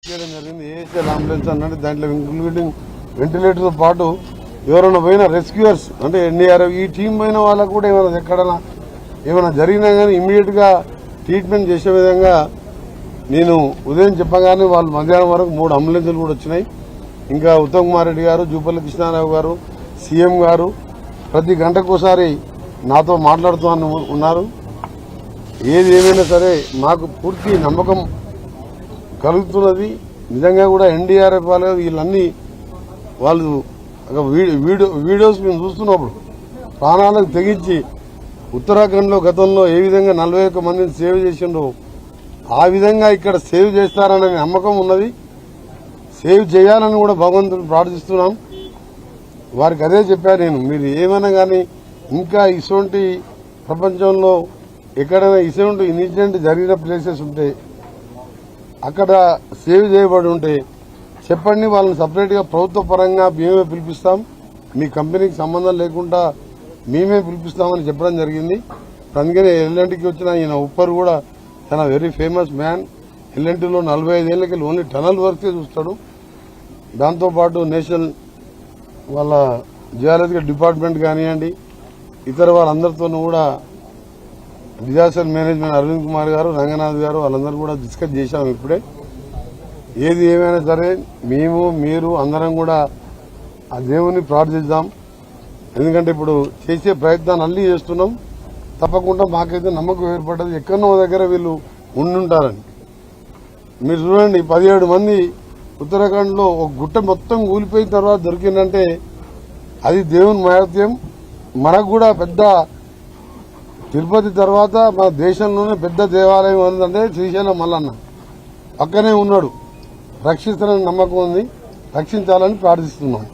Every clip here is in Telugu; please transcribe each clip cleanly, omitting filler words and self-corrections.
చేయడం జరిగింది. ఏఎస్ఎల్ అంబులెన్స్ అన్నట్టు దాంట్లో ఇంక్లూడింగ్ వెంటిలేటర్తో పాటు ఎవరైనా పోయిన రెస్క్యూయర్స్ అంటే ఎన్డీఆర్ఎఫ్ ఈ టీం పోయిన వాళ్ళకు కూడా ఏమైనా ఎక్కడైనా ఏమైనా జరిగినా కానీ ఇమ్మీడియట్ గా ట్రీట్మెంట్ చేసే విధంగా నేను ఉదయం చెప్పగానే వాళ్ళు మధ్యాహ్నం వరకు 3 అంబులెన్సులు కూడా వచ్చినాయి. ఇంకా ఉత్తమ్ కుమార్ రెడ్డి గారు, జూపల్లి కృష్ణారావు గారు, సీఎం గారు ప్రతి గంటకోసారి నాతో మాట్లాడుతూ ఉన్నారు. ఏది ఏమైనా సరే మాకు పూర్తి నమ్మకం కలుగుతున్నది. నిజంగా కూడా ఎన్డీఆర్ఎఫ్ వాళ్ళు వీళ్ళన్నీ వాళ్ళు వీడియోస్ మేము చూస్తున్నప్పుడు ప్రాణాలకు తెగించి ఉత్తరాఖండ్ లో గతంలో ఏ విధంగా 41 మందిని సేవ్ చేసిండ్రో ఆ విధంగా ఇక్కడ సేవ్ చేస్తారనే నమ్మకం ఉన్నది. సేవ్ చేయాలని కూడా భగవంతుని ప్రార్థిస్తున్నాం. వారికి అదే చెప్పాను నేను, మీరు ఏమైనా కానీ ఇంకా ఇటువంటి ప్రపంచంలో ఎక్కడైనా ఇటువంటి ఇన్సిడెంట్ జరిగిన ప్లేసెస్ ఉంటే అక్కడ సేవ్ చేయబడి ఉంటే చెప్పండి, వాళ్ళని సపరేట్ గా ప్రభుత్వ పరంగా మేమే పిలిపిస్తాం, మీ కంపెనీకి సంబంధం లేకుండా మేమే పిలిపిస్తామని చెప్పడం జరిగింది. అందుకనే ఎల్ఎన్టీకి వచ్చిన ఈయన ఉప్పర్ కూడా తన వెరీ ఫేమస్ మ్యాన్. ఎల్ఎన్టీలో 45 ఏళ్లకి ఓన్లీ టనల్ వర్కే చూస్తాడు. దాంతోపాటు నేషనల్ వాళ్ళ జియాలజికల్ డిపార్ట్మెంట్ కానివ్వండి, ఇతర వాళ్ళందరితో కూడా డిజాస్టర్ మేనేజ్మెంట్ అరవింద్ కుమార్ గారు, రంగనాథ్ గారు వాళ్ళందరూ కూడా డిస్కస్ చేశాం ఇప్పుడే. ఏది ఏమైనా సరే మేము మీరు అందరం కూడా ఆ దేవుని ప్రార్థిద్దాం. ఎందుకంటే ఇప్పుడు చేసే ప్రయత్నాన్ని అల్లి చేస్తున్నాం. తప్పకుండా మాకైతే నమ్మకం ఏర్పడ్డది ఎక్కడో దగ్గర వీళ్ళు ఉండుంటారని. మీరు చూడండి, 17 మంది ఉత్తరాఖండ్ లో ఒక గుట్ట మొత్తం కూలిపోయిన తర్వాత దొరికిందంటే అది దేవుని మహత్యం. మనకు కూడా పెద్ద తిరుపతి తర్వాత మన దేశంలోనే పెద్ద దేవాలయం ఉందంటే శ్రీశైలం మల్లన్న పక్కనే ఉన్నాడు. రక్షిస్తారని నమ్మకం ఉంది, రక్షించాలని ప్రార్థిస్తున్నాం.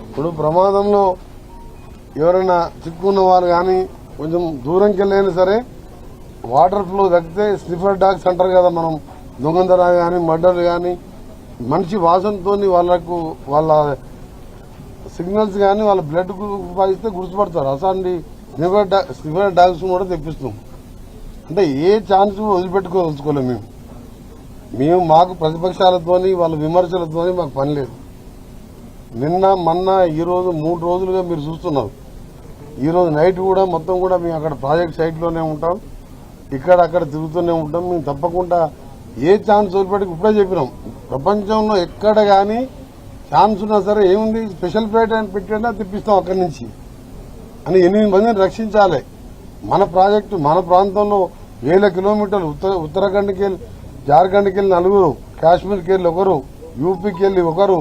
ఇప్పుడు ప్రమాదంలో ఎవరైనా చిక్కున్న వారు కానీ కొంచెం దూరంకి వెళ్ళైనా సరే వాటర్ ఫ్లో తగ్గితే స్నిఫర్ డాగ్స్ అంటారు కదా, మనం దొంగతన కానీ మర్డర్ కానీ మనిషి వాసనతో వాళ్ళకు వాళ్ళ సిగ్నల్స్ కానీ వాళ్ళ బ్లడ్ పాయిస్తే గుర్తుపడతారు. అసలు స్నిఫర్ డాగ్స్ కూడా తెప్పిస్తాం. అంటే ఏ ఛాన్స్ వదిలిపెట్టుకోలేము మేము. మాకు ప్రతిపక్షాలతోని వాళ్ళ విమర్శలతోని మాకు పని లేదు. నిన్న మొన్న ఈ రోజు 3 రోజులుగా మీరు చూస్తున్నారు. ఈ రోజు నైట్ కూడా మొత్తం కూడా మేము అక్కడ ప్రాజెక్ట్ సైట్ లోనే ఉంటాం, ఇక్కడ అక్కడ తిరుగుతూనే ఉంటాం. మేము తప్పకుండా ఏ ఛాన్స్ వదిలిపెట్టుకు ఇప్పుడే చెప్పినాం, ప్రపంచంలో ఎక్కడ కానీ ఛాన్స్ ఉన్నా సరే ఏముంది స్పెషల్ ఫ్లైట్ అని పెట్టినా తెప్పిస్తాం అక్కడి నుంచి అని. 8 మందిని రక్షించాలి. మన ప్రాజెక్టు మన ప్రాంతంలో 1000 కిలోమీటర్లు ఉత్తరాఖండ్కి వెళ్ళి జార్ఖండ్కి వెళ్ళి 4, కాశ్మీర్కి వెళ్ళి 1, యూపీకి వెళ్ళి 1,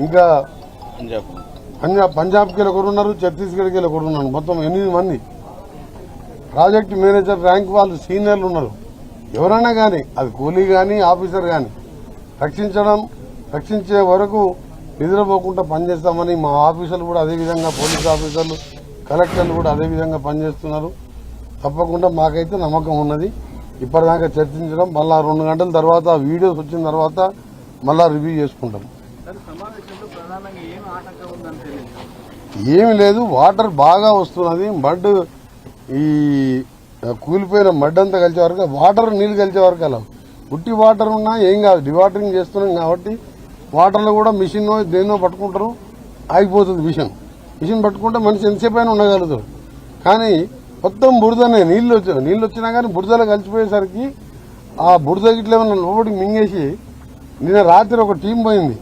ఇంకా పంజాబ్కి వెళ్ళి 1 ఉన్నారు, ఛత్తీస్గఢ్కి వెళ్ళి 1 ఉన్నారు. మొత్తం 8 మంది ప్రాజెక్ట్ మేనేజర్ ర్యాంక్ వాళ్ళు సీనియర్లు ఉన్నారు. ఎవరైనా కానీ అది కూలీ కానీ ఆఫీసర్ కానీ రక్షించే వరకు నిద్రపోకుండా పనిచేస్తామని మా ఆఫీసర్లు కూడా అదేవిధంగా పోలీస్ ఆఫీసర్లు కలెక్టర్లు కూడా అదేవిధంగా పనిచేస్తున్నారు. తప్పకుండా మాకైతే నమ్మకం ఉన్నది. ఇప్పటిదాకా చర్చించడం మళ్ళా 2 గంటల తర్వాత వీడియోస్ వచ్చిన తర్వాత మళ్ళా రివ్యూ చేసుకుంటాం. ఏమి లేదు, వాటర్ బాగా వస్తున్నది. మడ్ ఈ కూలిపోయిన మడ్ అంతా కలిసే వరకు నీళ్లు కలిసే వరకు అలా పుట్టి వాటర్ ఉన్నా ఏం కాదు, డివాటరింగ్ చేస్తున్నాం కాబట్టి వాటర్లో కూడా మిషన్ దేన్నో పట్టుకుంటారు, ఆగిపోతుంది మిషన్ పట్టుకుంటే మనిషి ఎంతసేపు అయినా ఉండగలుగుతాడు. కానీ మొత్తం బురదనే నీళ్లు వచ్చినా కానీ బురదలో కలిసిపోయేసరికి ఆ బురద గిట్ల ఏమన్నా లోపలికి మింగేసి నిన్న రాత్రి ఒక టీం పోయింది.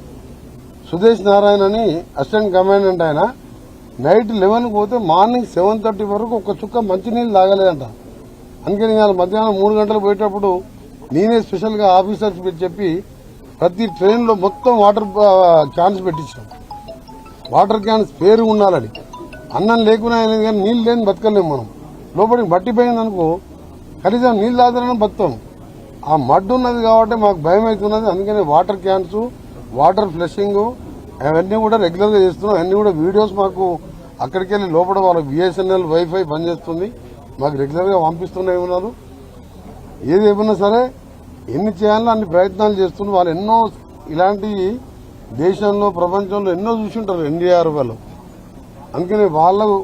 సుదేశ్ నారాయణ అని అసిస్టెంట్ కమాండెంట్ ఆయన. నైట్ 11కి పోతే మార్నింగ్ 7:30 వరకు ఒక చుక్క మంచినీళ్ళు తాగలేదంట. అందుకని మధ్యాహ్నం 3 గంటలు పోయేటప్పుడు నేనే స్పెషల్ గా ఆఫీసర్స్ చెప్పి ప్రతి ట్రైన్ లో మొత్తం వాటర్ క్యాన్స్ పెట్టించాం. వాటర్ క్యాన్స్ పేరు ఉండాలని. అన్నం లేకున్నా కానీ నీళ్ళు లేని బతకలేము మనం. లోపలికి మట్టిపోయింది అనుకో కనీసం నీళ్ళు తాగడానికి బతాం. ఆ మడ్డు ఉన్నది కాబట్టి మాకు భయం అవుతున్నది. అందుకని వాటర్ క్యాన్స్, వాటర్ ఫ్లషింగ్ అవన్నీ కూడా రెగ్యులర్ గా చేస్తున్నాం. అన్ని కూడా వీడియోస్ మాకు అక్కడికి వెళ్ళి లోపల వాళ్ళకి బిఎస్ఎన్ఎల్ వైఫై పనిచేస్తుంది, మాకు రెగ్యులర్ గా పంపిస్తూనే ఉన్నారు. ఏది ఏమన్నా సరే ఎన్ని చేయాలో అన్ని ప్రయత్నాలు చేస్తున్నారు. వాళ్ళు ఎన్నో ఇలాంటి దేశంలో ప్రపంచంలో ఎన్నో చూసింటారు ఎన్డీఆర్ వాళ్ళు. అందుకని వాళ్ళకు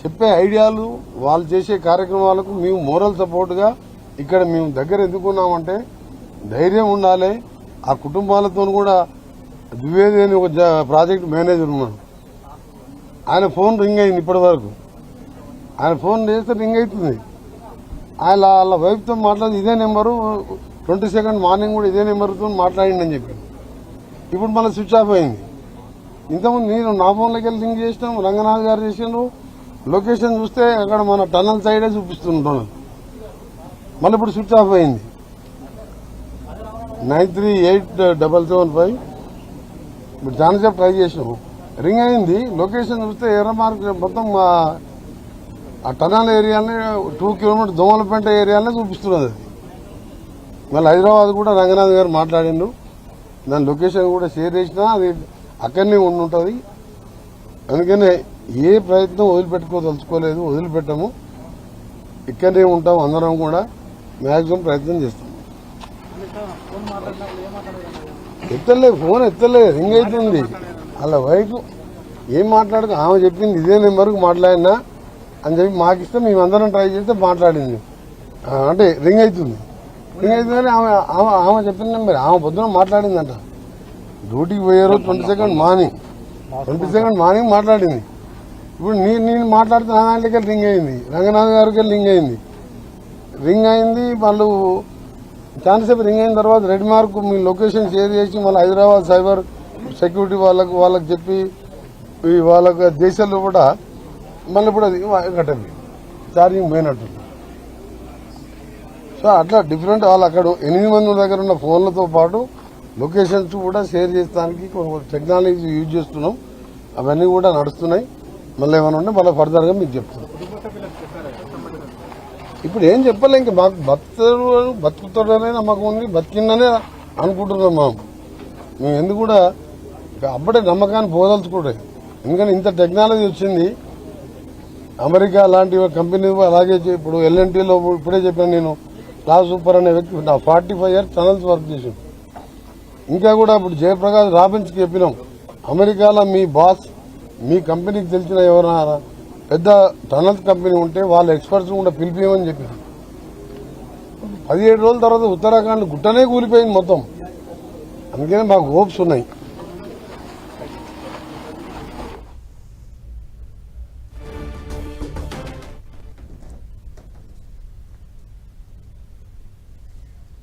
చెప్పే ఐడియాలు వాళ్ళు చేసే కార్యక్రమాలకు మేము మోరల్ సపోర్ట్ గా ఇక్కడ మేము దగ్గర ఎందుకున్నామంటే ధైర్యం ఉండాలి. ఆ కుటుంబాలతో కూడా ద్వివేది అని ఒక ప్రాజెక్ట్ మేనేజర్ ఉన్నాడు. ఆయన ఫోన్ రింగ్ అయింది ఇప్పటి వరకు. ఆయన ఫోన్ చేస్తే రింగ్ అవుతుంది. ఆయన వాళ్ళ వైఫ్తో మాట్లాడి ఇదే నెంబరు 22 మార్నింగ్ కూడా ఇదే నెంబర్తో మాట్లాడిండని చెప్పి ఇప్పుడు మళ్ళీ స్విచ్ ఆఫ్ అయింది. ఇంతకుముందు నేను నా ఫోన్లోకి వెళ్ళి లింక్ చేసినాం, రంగనాథ్ గారు చేసిండ్రు. లొకేషన్ చూస్తే అక్కడ మన టన్నల్ సైడే చూపిస్తుంటాను. మళ్ళీ ఇప్పుడు స్విచ్ ఆఫ్ అయింది. 938775 ఇప్పుడు చాలాసేపు ట్రై చేసినాము, రింగ్ అయింది. లొకేషన్ చూస్తే ఎర్ర మార్క్ మొత్తం ఆ టన్నల్ ఏరియానే 2 కిలోమీటర్ దోమలపేంట ఏరియానే చూపిస్తున్నది. అది మళ్ళీ హైదరాబాద్ కూడా రంగనాథ్ గారు మాట్లాడిండు. దాని లొకేషన్ కూడా షేర్ చేసినా అది అక్కడనే ఉంటుంది. అందుకనే ఏ ప్రయత్నం వదిలిపెట్టుకోదలుచుకోలేదు, వదిలిపెట్టము. ఇక్కడనే ఉంటాం, అందరం కూడా మ్యాక్సిమం ప్రయత్నం చేస్తాం. ఎత్తలే, ఫోన్ ఎత్తలే, రింగ్ అవుతుంది. అలా వైఫ్ ఏం మాట్లాడక ఆమె చెప్పింది ఇదే నెంబర్కు మాట్లాడినా అని చెప్పి మాకిస్తే మేమందరం ట్రై చేస్తే మాట్లాడింది. అంటే రింగ్ అవుతుంది. రింగ్ అవుతుందని ఆమె చెప్పిన నెంబర్ ఆమె పొద్దున మాట్లాడిందంట. డ్యూటీకి పోయారు 22 మార్నింగ్ మాట్లాడింది. ఇప్పుడు నేను మాట్లాడితే నా దాంట్లోకి రింగ్ అయింది, రంగనాథ్ గారికి రింగ్ అయింది. వాళ్ళు చాలాసేపు రింగ్ అయిన తర్వాత రెడ్ మార్క్ మీ లొకేషన్ షేర్ చేసి మళ్ళీ హైదరాబాద్ సైబర్ సెక్యూరిటీ వాళ్ళకి చెప్పి వాళ్ళకి దేశాల్లో కూడా మళ్ళీ ఇప్పుడు అది కట్టండి ఛార్జింగ్ పోయినట్టు. సో అట్లా డిఫరెంట్ వాళ్ళు అక్కడ 8 మంది దగ్గర ఉన్న ఫోన్లతో పాటు లొకేషన్స్ కూడా షేర్ చేసడానికి టెక్నాలజీ యూజ్ చేస్తున్నాం. అవన్నీ కూడా నడుస్తున్నాయి. మళ్ళీ ఏమైనా ఉంటే మళ్ళీ ఫర్దర్గా మీకు చెప్తున్నాం. ఇప్పుడు ఏం చెప్పలే, ఇంకా మాకు బతుకుతాడనే నమ్మకం ఉంది, బతికిందనే అనుకుంటున్నాం. మేము ఎందుకు కూడా అప్పుడే నమ్మకాన్ని పోదలుచుకుంటే, ఎందుకంటే ఇంత టెక్నాలజీ వచ్చింది. అమెరికా లాంటి కంపెనీ అలాగే ఇప్పుడు ఎల్ఎన్టీలో ఇప్పుడే చెప్పాను నేను, క్లాస్ సూపర్ అనే వ్యక్తి 45 ఇయర్స్ టనల్స్ వర్క్ చేసాం. ఇంకా కూడా ఇప్పుడు జయప్రకాష్ రాబిన్స్కి చెప్పినాం, అమెరికాలో మీ బాస్ మీ కంపెనీకి తెలిసిన ఎవరైనా పెద్ద టనల్స్ కంపెనీ ఉంటే వాళ్ళ ఎక్స్పర్ట్స్ కూడా పిలిపియమని చెప్పారు. 17 రోజుల తర్వాత ఉత్తరాఖండ్ గుట్టనే కూలిపోయింది మొత్తం. అందుకనే మాకు హోప్స్ ఉన్నాయి.